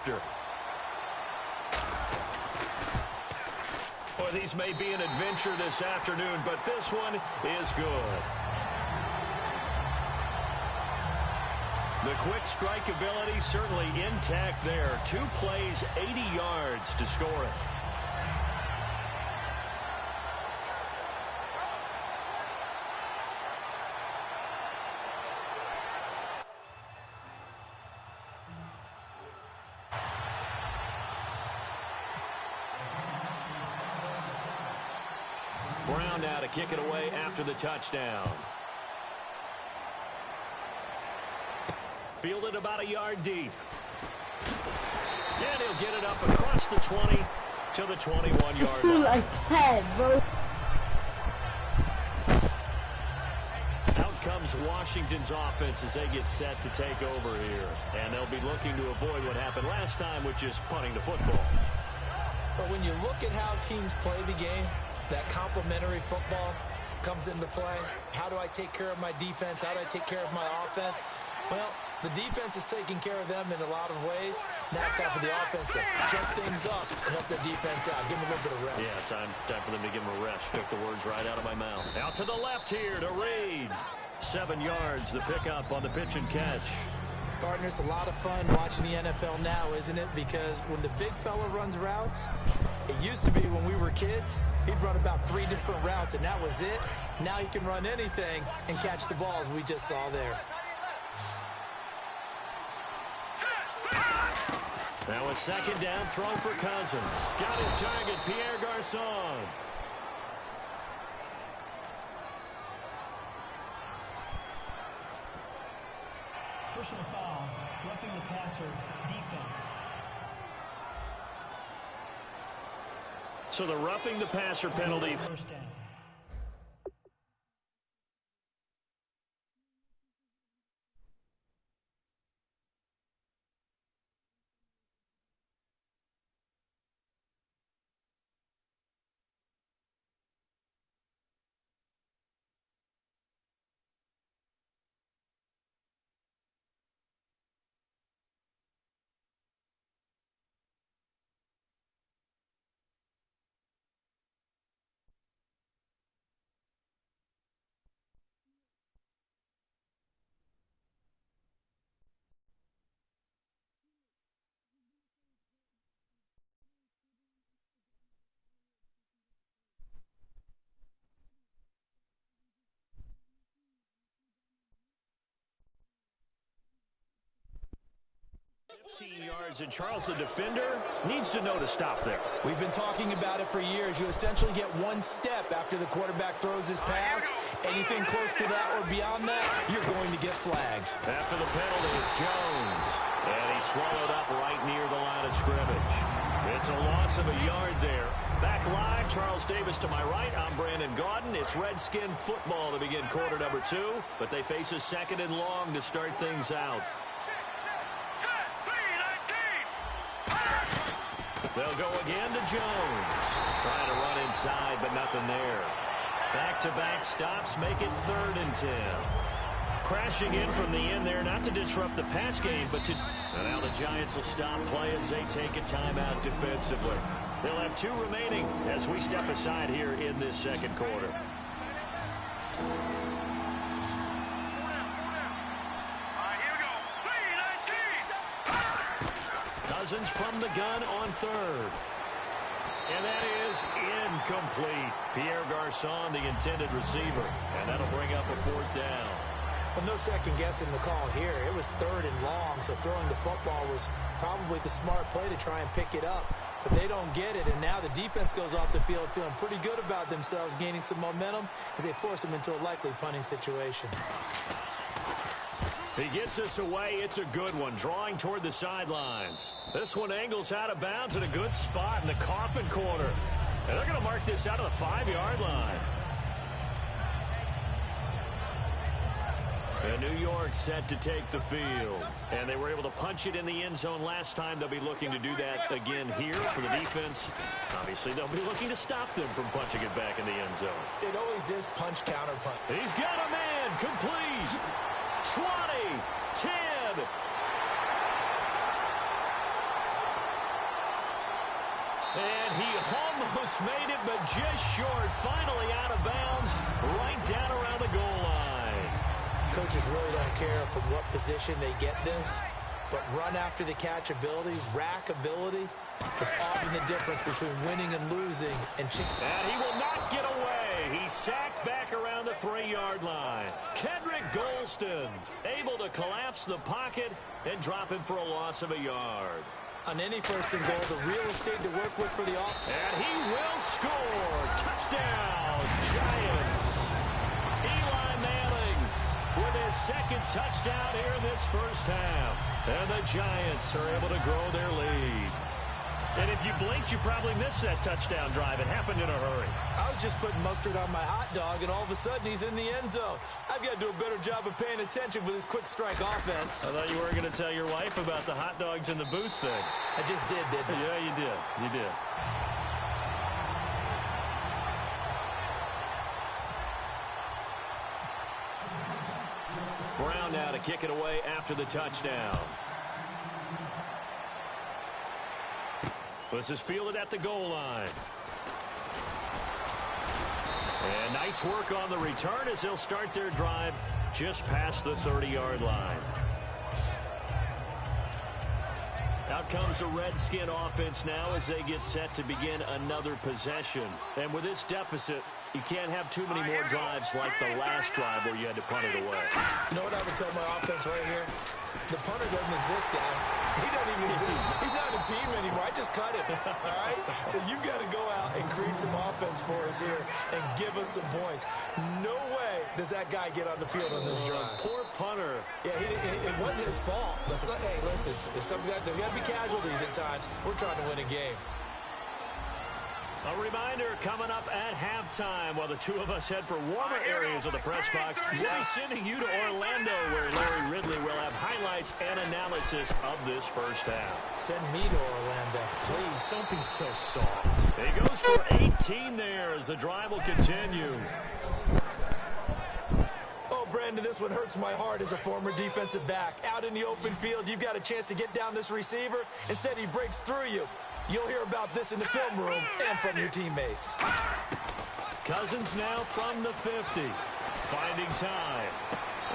after. Boy, these may be an adventure this afternoon, but this one is good. The quick strike ability certainly intact there. 2 plays, 80 yards to score it. Brown now to kick it away after the touchdown. Fielded about a yard deep. And he'll get it up across the 20 to the 21-yard line. Like that, bro. Out comes Washington's offense as they get set to take over here. And they'll be looking to avoid what happened last time, which is punting the football. But when you look at how teams play the game, that complementary football comes into play. How do I take care of my defense? How do I take care of my offense? Well, the defense is taking care of them in a lot of ways. Now it's time for the offense to jump things up and help their defense out. Give them a little bit of rest. Yeah, time for them to give them a rest. Took the words right out of my mouth. Out to the left here to Reed. 7 yards, the pickup on the pitch and catch. Partner, it's a lot of fun watching the NFL now, isn't it? Because when the big fella runs routes, it used to be when we were kids, he'd run about 3 different routes, and that was it. Now he can run anything and catch the balls we just saw there. Now a second down throw for Cousins. Got his target, Pierre Garçon. Personal foul, roughing the passer, defense. So the roughing the passer penalty. First down. Yards, and Charles, the defender, needs to know to stop there. We've been talking about it for years. You essentially get 1 step after the quarterback throws his pass. Anything close to that or beyond that, you're going to get flagged. After the penalty, it's Jones. And he's swallowed up right near the line of scrimmage. It's a loss of a yard there. Back live, Charles Davis to my right. I'm Brandon Gaudin. It's Redskin football to begin quarter number 2, but they face a 2nd and long to start things out. They'll go again to Jones. Trying to run inside, but nothing there. Back-to-back stops make it 3rd and 10. Crashing in from the end there, not to disrupt the pass game, but to... And now the Giants will stop play as they take a timeout defensively. They'll have 2 remaining as we step aside here in this 2nd quarter. Cousins from the gun on 3rd. And that is incomplete. Pierre Garçon, the intended receiver. And that'll bring up a 4th down. Well, no second guessing the call here. It was 3rd and long, so throwing the football was probably the smart play to try and pick it up. But they don't get it, and now the defense goes off the field feeling pretty good about themselves, gaining some momentum as they force them into a likely punting situation. He gets us away. It's a good one, drawing toward the sidelines. This one angles out of bounds at a good spot in the coffin corner. And they're going to mark this out of the 5-yard line. And New York set to take the field. And they were able to punch it in the end zone last time. They'll be looking to do that again here for the defense. Obviously, they'll be looking to stop them from punching it back in the end zone. It always is punch, counter, punch. He's got a man, complete. 20, 10. And he almost made it, but just short. Finally out of bounds, right down around the goal line. Coaches really don't care from what position they get this, but run after the catch ability, rack ability, is often the difference between winning and losing. And he will not get away. He's sacked back around the 3-yard line. Kendrick Golston able to collapse the pocket and drop him for a loss of a yard. On any first and goal, the real estate to work with for the offense. And he will score. Touchdown, Giants. Eli Manning with his second touchdown here in this first half. And the Giants are able to grow their lead. And if you blinked, you probably missed that touchdown drive. It happened in a hurry. I was just putting mustard on my hot dog, and all of a sudden he's in the end zone. I've got to do a better job of paying attention with his quick strike offense. I thought you were going to tell your wife about the hot dogs in the booth thing. I just did, didn't I? Yeah, you did. You did. Brown now to kick it away after the touchdown. This is fielded at the goal line. And nice work on the return as they'll start their drive just past the 30-yard line. Out comes the Redskin offense now as they get set to begin another possession. And with this deficit, you can't have too many more drives like the last drive where you had to punt it away. You know what I would tell my offense right here? The punter doesn't exist, guys. He doesn't even exist. He's not a team anymore. I just cut him, all right? So you've got to go out and create some offense for us here and give us some points. No way does that guy get on the field on this drive. Poor punter. Yeah, it wasn't his fault. But hey, listen, there's got to be casualties at times. We're trying to win a game. A reminder coming up at halftime while the two of us head for warmer areas of the press box. We'll be sending you to Orlando where Larry Ridley will have highlights and analysis of this first half. Send me to Orlando, please. Don't be so soft. He goes for 18 there as the drive will continue. Oh, Brandon, this one hurts my heart as a former defensive back. Out in the open field, you've got a chance to get down this receiver. Instead, he breaks through you. You'll hear about this in the film room and from your teammates. Cousins now from the 50, finding time.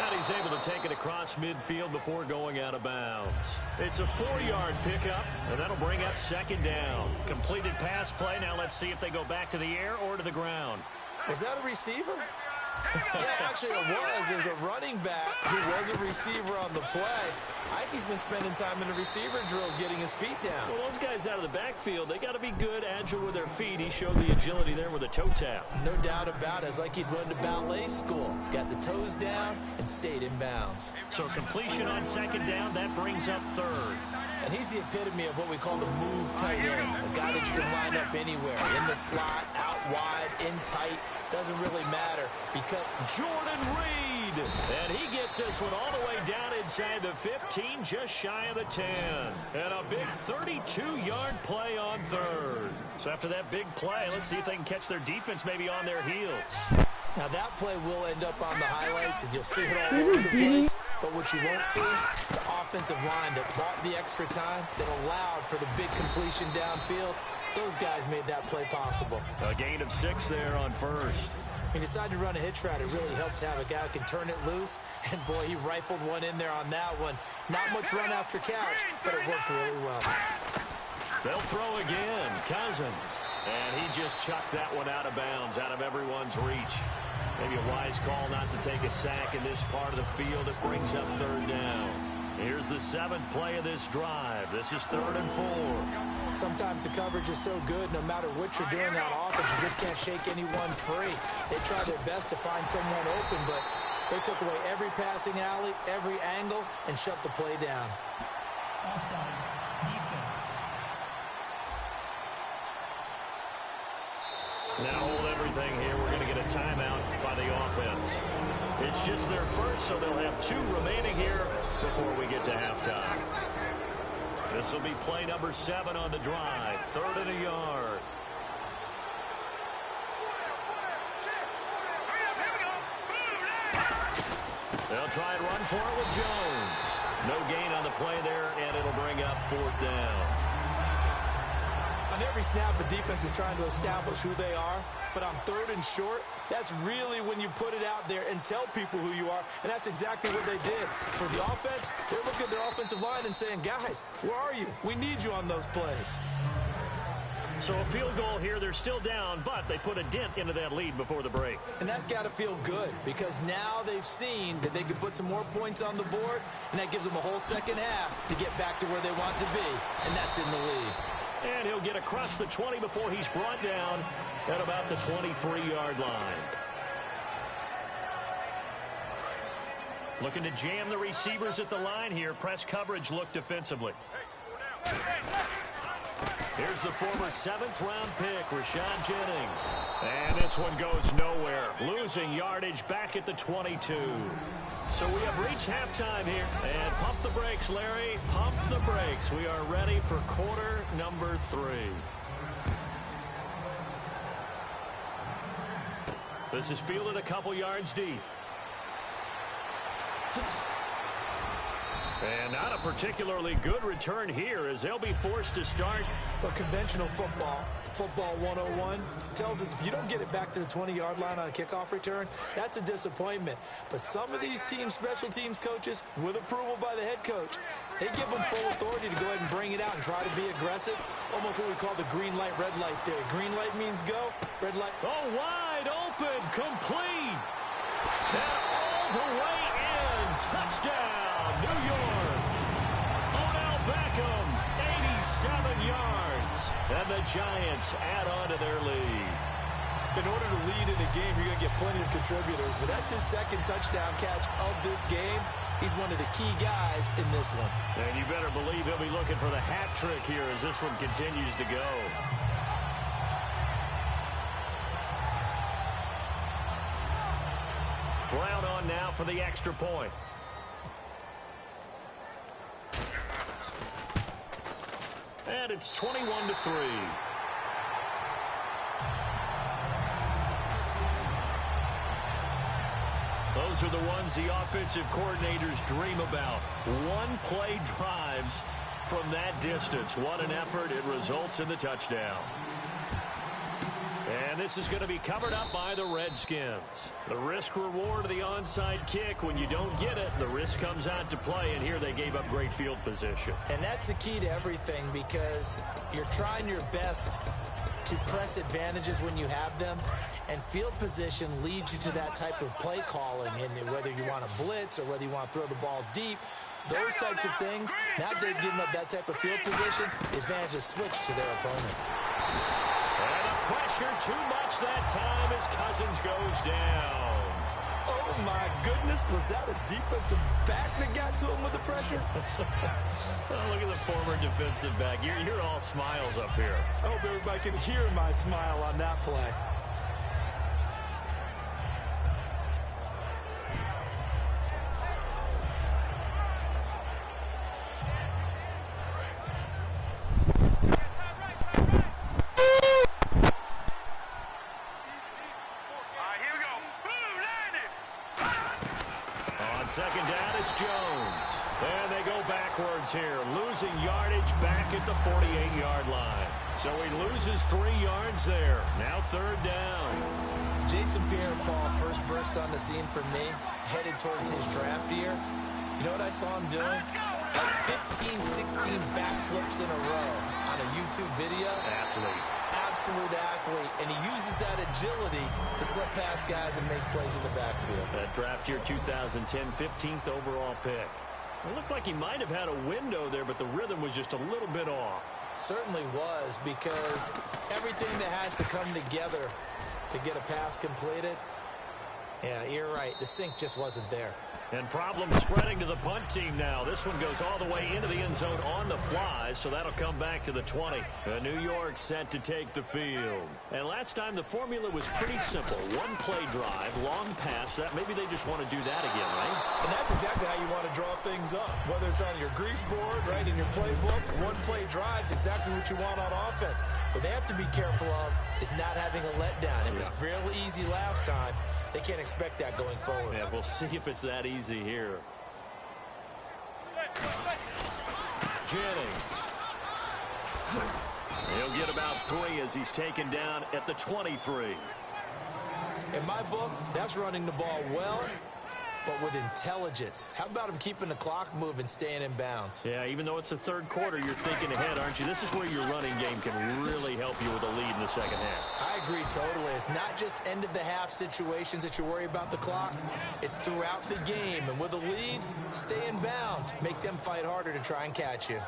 And he's able to take it across midfield before going out of bounds. It's a 4-yard pickup, and that'll bring up second down. Completed pass play. Now let's see if they go back to the air or to the ground. Was that a receiver? Yeah, actually it was. There's a running back who was a receiver on the play. I think he's been spending time in the receiver drills getting his feet down. Well, those guys out of the backfield, they got to be good, agile with their feet. He showed the agility there with a toe tap. No doubt about it. It's like he'd run to ballet school. Got the toes down and stayed in bounds. So completion on second down, that brings up third. And he's the epitome of what we call the move tight end. A guy that you can line up anywhere. In the slot, out wide, in tight. Doesn't really matter because Jordan Reed. And he gets this one all the way down inside the 15, just shy of the 10. And a big 32-yard play on third. So after that big play, let's see if they can catch their defense maybe on their heels. Now that play will end up on the highlights, and you'll see it all over the place. But what you won't see, the offensive line that bought the extra time, that allowed for the big completion downfield, those guys made that play possible. A gain of 6 there on first. He decided to run a hitch route. It really helps to have a guy who can turn it loose. And, boy, he rifled one in there on that one. Not much run after catch, but it worked really well. They'll throw again. Cousins. And he just chucked that one out of bounds, out of everyone's reach. Maybe a wise call not to take a sack in this part of the field. It brings up third down. Here's the 7th play of this drive. This is 3rd and 4. Sometimes the coverage is so good, no matter what you're doing on offense, you just can't shake anyone free. They tried their best to find someone open, but they took away every passing alley, every angle, and shut the play down. Offside. Defense. Now hold everything here. We're going to get a timeout by the offense. It's just their first, so they'll have 2 remaining here before we get to halftime. This will be play number 7 on the drive. 3rd and a yard. They'll try and run for it with Jones. No gain on the play there, and it'll bring up 4th down. I On every snap, the defense is trying to establish who they are, but on 3rd and short, that's really when you put it out there and tell people who you are, and that's exactly what they did. For the offense, they're looking at their offensive line and saying, guys, where are you? We need you on those plays. So a field goal here. They're still down, but they put a dent into that lead before the break. And that's got to feel good because now they've seen that they can put some more points on the board, and that gives them a whole second half to get back to where they want to be, and that's in the lead. And he'll get across the 20 before he's brought down at about the 23-yard line. Looking to jam the receivers at the line here. Press coverage look defensively. Here's the former 7th-round pick, Rashad Jennings. And this one goes nowhere. Losing yardage back at the 22. So we have reached halftime here. And pump the brakes, Larry. Pump the brakes. We are ready for quarter number 3. This is fielded a couple yards deep. And not a particularly good return here as they'll be forced to start. But conventional football 101, tells us if you don't get it back to the 20-yard line on a kickoff return, that's a disappointment. But some of these teams, special teams coaches, with approval by the head coach, they give them full authority to go ahead and bring it out and try to be aggressive. Almost what we call the green light, red light theory. Green light means go, red light. Oh, wide open, complete. Now all the way in. Touchdown, New York. Odell Beckham, 87 yards. And the Giants add on to their lead. In order to lead in a game, you're going to get plenty of contributors, but that's his second touchdown catch of this game. He's one of the key guys in this one. And you better believe he'll be looking for the hat trick here as this one continues to go. Brown on now for the extra point. And it's 21-3. Those are the ones the offensive coordinators dream about. One-play drives from that distance. What an effort. It results in the touchdown. And this is going to be covered up by the Redskins. The risk-reward of the onside kick. When you don't get it, the risk comes out to play, and here they gave up great field position. And that's the key to everything because you're trying your best to press advantages when you have them, and field position leads you to that type of play calling, and whether you want to blitz or whether you want to throw the ball deep, those types of things, now they've given up that type of field position, the advantage is switched to their opponent. And the pressure too much that time as Cousins goes down. Oh, my goodness. Was that a defensive back that got to him with the pressure? Oh, look at the former defensive back. You're all smiles up here. I hope everybody can hear my smile on that play. Second down, it's Jones. And they go backwards here, losing yardage back at the 48-yard line. So he loses 3 yards there. Now third down. Jason Pierre-Paul first burst on the scene for me, headed towards his draft year. You know what I saw him doing? Like 15, 16 backflips in a row on a YouTube video. Athlete. Absolute athlete, and he uses that agility to slip past guys and make plays in the backfield. That draft year 2010, 15th overall pick. It looked like he might have had a window there, but the rhythm was just a little bit off. It certainly was, because everything that has to come together to get a pass completed, yeah, you're right, the sync just wasn't there. And problems spreading to the punt team now. This one goes all the way into the end zone on the fly, so that'll come back to the 20. New York set to take the field. And last time the formula was pretty simple. One play drive, long pass. That maybe they just want to do that again, right? And that's exactly how you want to draw things up. Whether it's on your grease board, right, in your playbook, one play drive's exactly what you want on offense. What they have to be careful of is not having a letdown. It was real easy last time. They can't expect that going forward. Yeah, we'll see if it's that easy here. Jennings. He'll get about 3 as he's taken down at the 23. In my book, that's running the ball well, but with intelligence. How about him keeping the clock moving, staying in bounds? Yeah, even though it's the third quarter, you're thinking ahead, aren't you? This is where your running game can really help you with a lead in the second half. I agree totally. It's not just end-of-the-half situations that you worry about the clock. It's throughout the game. And with a lead, stay in bounds. Make them fight harder to try and catch you.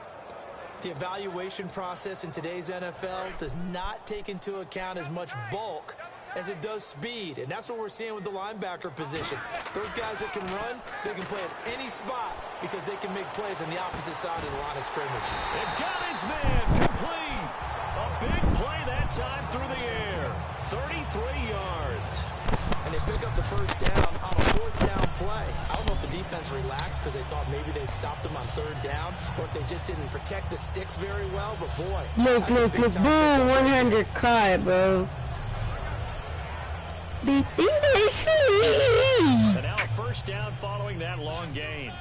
The evaluation process in today's NFL does not take into account as much bulk as it does speed, and that's what we're seeing with the linebacker position. Those guys that can run, they can play at any spot because they can make plays on the opposite side of the line of scrimmage. It got his man complete. A big play that time through the air. 33 yards. And they pick up the first down on a fourth down play. I don't know if the defense relaxed because they thought maybe they'd stopped them on third down, or if they just didn't protect the sticks very well, but boy, look, boom, 100 caught, bro. They think they see. And now a first down following that long gain.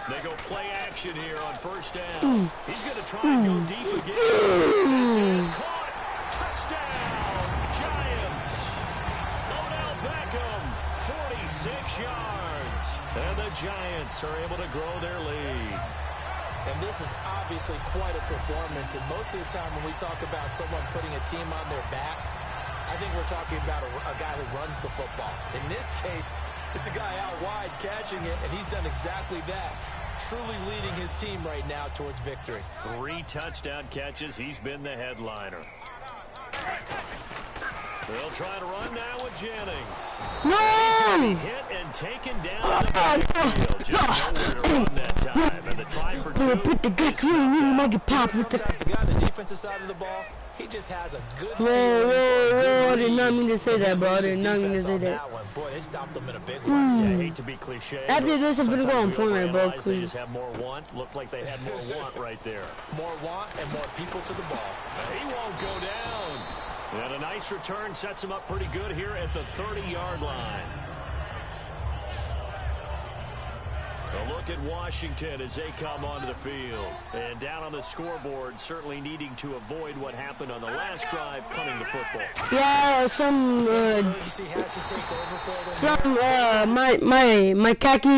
They go play action here on first down. He's going to try and go deep again. This is caught. Touchdown, Giants. Odell Beckham, 46 yards. And the Giants are able to grow their lead. And this is obviously quite a performance. And most of the time when we talk about someone putting a team on their back, I think we're talking about a guy who runs the football. In this case, it's a guy out wide catching it, and he's done exactly that. Truly leading his team right now towards victory. 3 touchdown catches. He's been the headliner. They'll try to run now with Jennings. No! Hit and taken down in the backfield. Just nowhere to run that time. And the try for 2. Put the good cream, make it pop. Sometimes the guy on the defensive side of the ball, he just has a good Whoa, I did not mean to say that, bro. I did not mean to say that. Boy, they stopped them in a big one. Yeah, I hate to be cliche. After this, I'm gonna go on Fortnite, bro. They just have more want. Looked like they had more want right there. More want and more people to the ball. He won't go down. And a nice return sets him up pretty good here at the 30-yard line. A look at Washington as they come onto the field. And down on the scoreboard, certainly needing to avoid what happened on the last drive coming to football. Yeah, my khaki